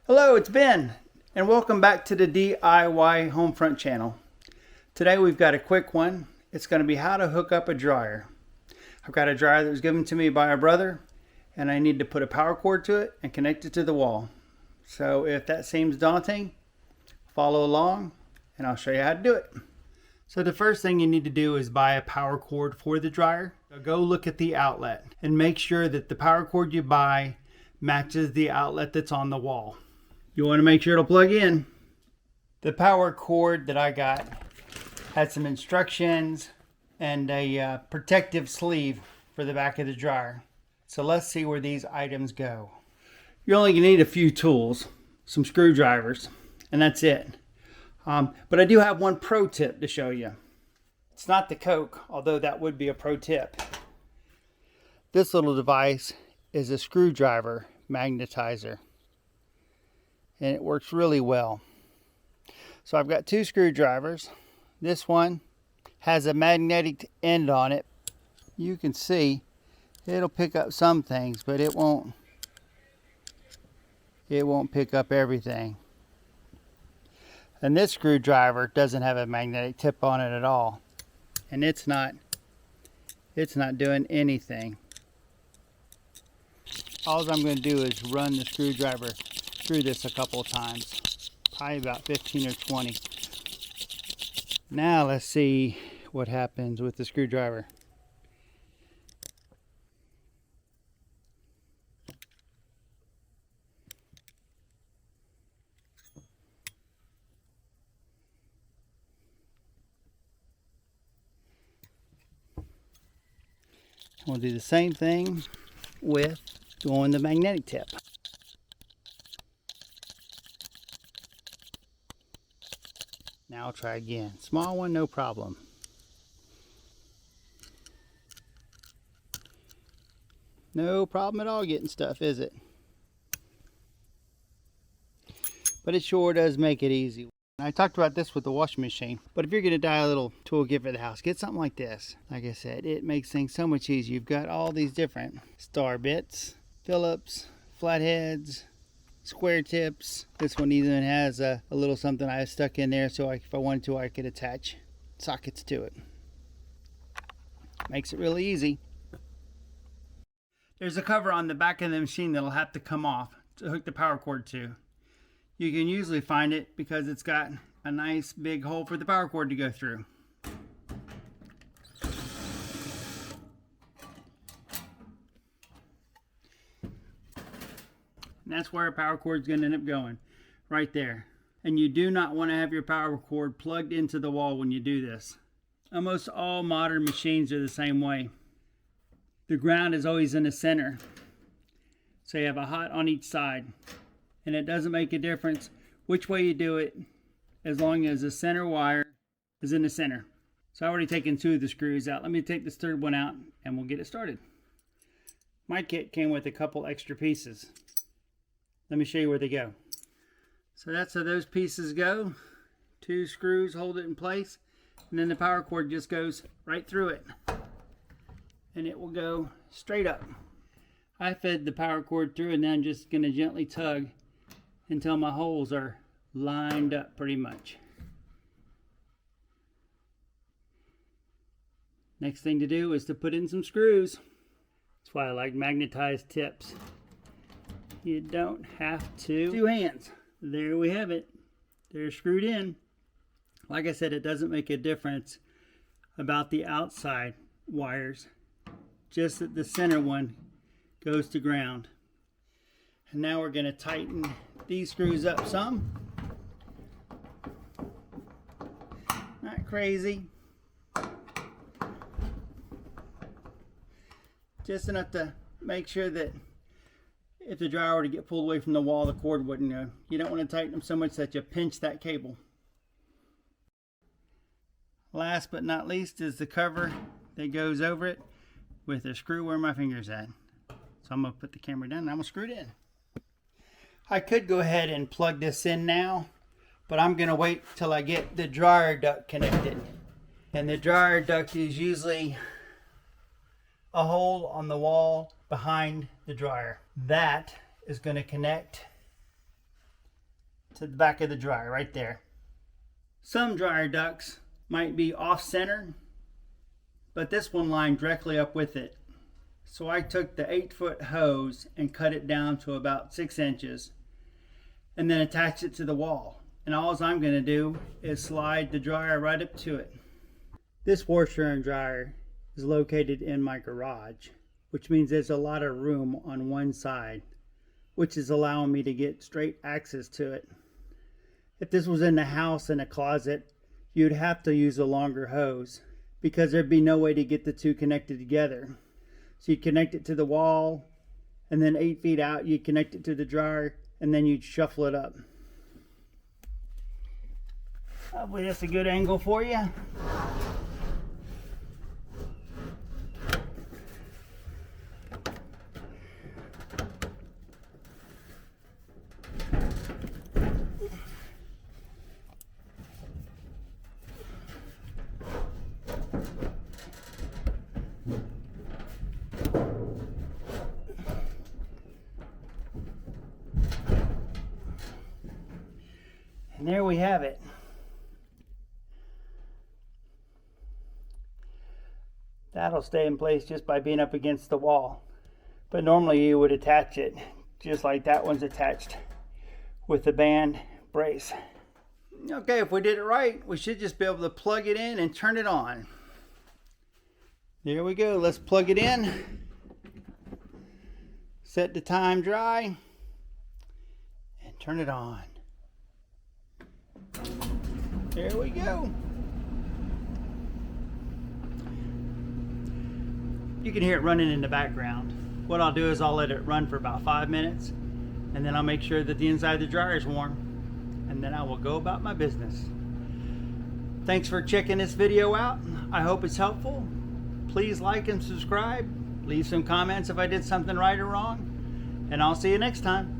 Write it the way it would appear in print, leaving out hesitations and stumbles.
Hello, it's Ben, and welcome back to the DIY Homefront channel. Today we've got a quick one. It's going to be how to hook up a dryer. I've got a dryer that was given to me by a brother, and I need to put a power cord to it and connect it to the wall. So if that seems daunting, follow along and I'll show you how to do it. So the first thing you need to do is buy a power cord for the dryer. So go look at the outlet and make sure that the power cord you buy matches the outlet that's on the wall. You want to make sure it'll plug in. The power cord that I got had some instructions and a protective sleeve for the back of the dryer. So let's see where these items go. You're only going to need a few tools, some screwdrivers, and that's it. But I do have one pro tip to show you. It's not the Coke, although that would be a pro tip. This little device is a screwdriver magnetizer, and it works really well. So I've got two screwdrivers. This one has a magnetic end on it. You can see it'll pick up some things, but it won't pick up everything. And this screwdriver doesn't have a magnetic tip on it at all, and it's not doing anything. All I'm going to do is run the screwdriver through this a couple of times, probably about 15 or 20. Now let's see what happens with the screwdriver. We'll do the same thing with doing the magnetic tip. Now I'll try again. Small one, no problem. No problem at all getting stuff, is it? But it sure does make it easy. I talked about this with the washing machine, but if you're going to buy a little tool kit for the house, get something like this. Like I said, it makes things so much easier. You've got all these different star bits, Phillips, flatheads, square tips. This one even has a little something I stuck in there so if I wanted to, I could attach sockets to it. Makes it really easy. There's a cover on the back of the machine that'll have to come off to hook the power cord to. You can usually find it because it's got a nice big hole for the power cord to go through. And that's where a power cord is going to end up going, right there. And you do not want to have your power cord plugged into the wall when you do this. Almost all modern machines are the same way. The ground is always in the center, so you have a hot on each side. And it doesn't make a difference which way you do it, as long as the center wire is in the center. So I've already taken two of the screws out. Let me take this third one out and we'll get it started. My kit came with a couple extra pieces. Let me show you where they go. So that's how those pieces go. Two screws hold it in place, and then the power cord just goes right through it, and it will go straight up. I fed the power cord through, and then I'm just going to gently tug until my holes are lined up pretty much. Next thing to do is to put in some screws. That's why I like magnetized tips. You don't have to. Two hands. There we have it. They're screwed in. Like I said, it doesn't make a difference about the outside wires. Just that the center one goes to ground. And now we're going to tighten these screws up some. Not crazy. Just enough to make sure that if the dryer were to get pulled away from the wall, the cord wouldn't go. You don't want to tighten them so much that you pinch that cable. Last but not least is the cover that goes over it with a screw where my finger's at. So I'm going to put the camera down and I'm going to screw it in. I could go ahead and plug this in now, but I'm going to wait till I get the dryer duct connected. And the dryer duct is usually a hole on the wall behind the dryer. That is going to connect to the back of the dryer right there. Some dryer ducts might be off center, but this one lined directly up with it. So I took the 8-foot hose and cut it down to about 6 inches and then attached it to the wall. And all I'm going to do is slide the dryer right up to it. This washer and dryer is located in my garage, which means there's a lot of room on one side, which is allowing me to get straight access to it. If this was in the house in a closet, you'd have to use a longer hose because there'd be no way to get the two connected together. So you connect it to the wall, and then 8 feet out you connect it to the dryer, and then you'd shuffle it up. Hopefully that's a good angle for you. And there we have it. That'll stay in place just by being up against the wall. But normally you would attach it just like that one's attached with the band brace. Okay, if we did it right, we should just be able to plug it in and turn it on. There we go. Let's plug it in. Set the time dry and turn it on. There we go. You can hear it running in the background. What I'll do is I'll let it run for about 5 minutes, and then I'll make sure that the inside of the dryer is warm, and then I will go about my business. Thanks for checking this video out. I hope it's helpful. Please like and subscribe. Leave some comments if I did something right or wrong, and I'll see you next time.